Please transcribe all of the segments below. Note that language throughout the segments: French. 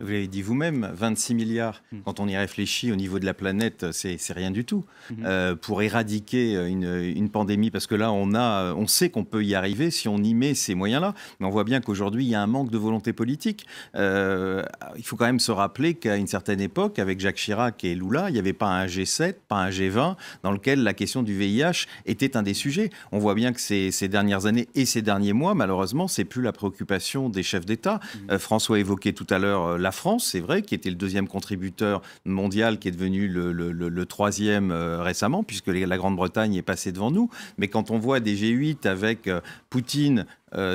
Vous l'avez dit vous-même, 26 milliards, Mmh. quand on y réfléchit au niveau de la planète, c'est rien du tout. Mmh. Pour éradiquer une pandémie, parce que là, on sait qu'on peut y arriver si on y met ces moyens-là. Mais on voit bien qu'aujourd'hui, il y a un manque de volonté politique. Il faut quand même se rappeler qu'à une certaine époque, avec Jacques Chirac et Lula, il n'y avait pas un G7, pas un G20, dans lequel la question du VIH était un des sujets. On voit bien que ces dernières années et ces derniers mois, malheureusement, c'est plus la préoccupation des chefs d'État. François évoquait tout à l'heure la France, c'est vrai, qui était le deuxième contributeur mondial, qui est devenu le troisième récemment, puisque la Grande-Bretagne est passée devant nous. Mais quand on voit des G8 avec Poutine,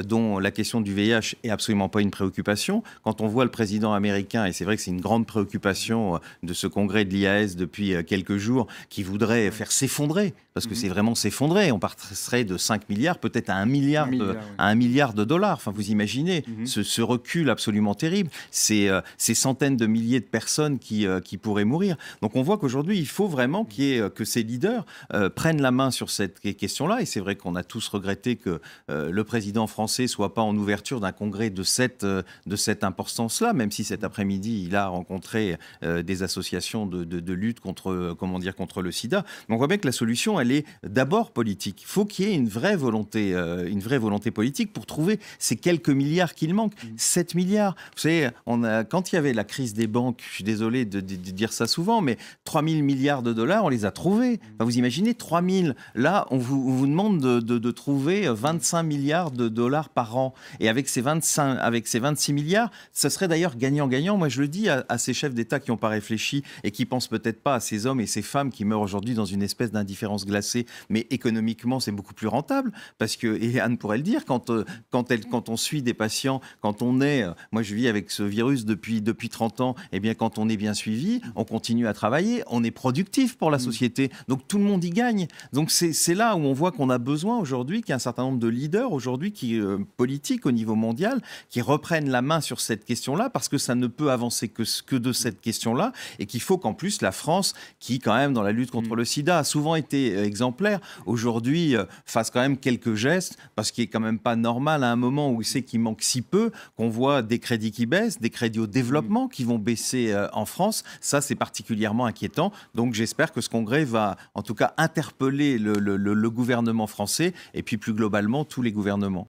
dont la question du VIH est absolument pas une préoccupation. Quand on voit le président américain, et c'est vrai que c'est une grande préoccupation de ce congrès de l'IAS depuis quelques jours, qui voudrait faire s'effondrer, parce que c'est vraiment s'effondrer. On passerait de 5 milliards peut-être à 1 milliard, à 1 milliard de dollars. Enfin, vous imaginez ce recul absolument terrible. Ces centaines de milliers de personnes qui pourraient mourir. Donc on voit qu'aujourd'hui, il faut vraiment que ces leaders prennent la main sur cette question-là. Et c'est vrai qu'on a tous regretté que le président français soit pas en ouverture d'un congrès de cette importance-là, même si cet après-midi, il a rencontré des associations de lutte contre le sida. Mais on voit bien que la solution, elle est d'abord politique. Il faut qu'il y ait une vraie volonté politique pour trouver ces quelques milliards qu'il manque. 7 milliards. Vous savez, quand il y avait la crise des banques, je suis désolé de dire ça souvent, mais 3 000 milliards de dollars, on les a trouvés. Enfin, vous imaginez, 3 000. Là, on vous demande de trouver 25 milliards de dollars par an. Et avec ces 26 milliards, ça serait d'ailleurs gagnant-gagnant. Moi, je le dis à ces chefs d'État qui n'ont pas réfléchi et qui pensent peut-être pas à ces hommes et ces femmes qui meurent aujourd'hui dans une espèce d'indifférence glacée. Mais économiquement, c'est beaucoup plus rentable. Parce que, et Anne pourrait le dire, quand on suit des patients, quand on est... moi, je vis avec ce virus depuis 30 ans. Eh bien, quand on est bien suivi, on continue à travailler, on est productif pour la société. Donc, tout le monde y gagne. Donc, c'est là où on voit qu'on a besoin aujourd'hui, qu'il y a un certain nombre de leaders aujourd'hui politiques au niveau mondial qui reprennent la main sur cette question-là, parce que ça ne peut avancer que de cette question-là, et qu'il faut qu'en plus la France, qui quand même dans la lutte contre le sida a souvent été exemplaire, aujourd'hui fasse quand même quelques gestes, parce qu'il est quand même pas normal à un moment où c'est qu'il manque si peu, qu'on voit des crédits qui baissent, des crédits au développement qui vont baisser en France. Ça, c'est particulièrement inquiétant. Donc j'espère que ce congrès va en tout cas interpeller le gouvernement français, et puis plus globalement tous les gouvernements.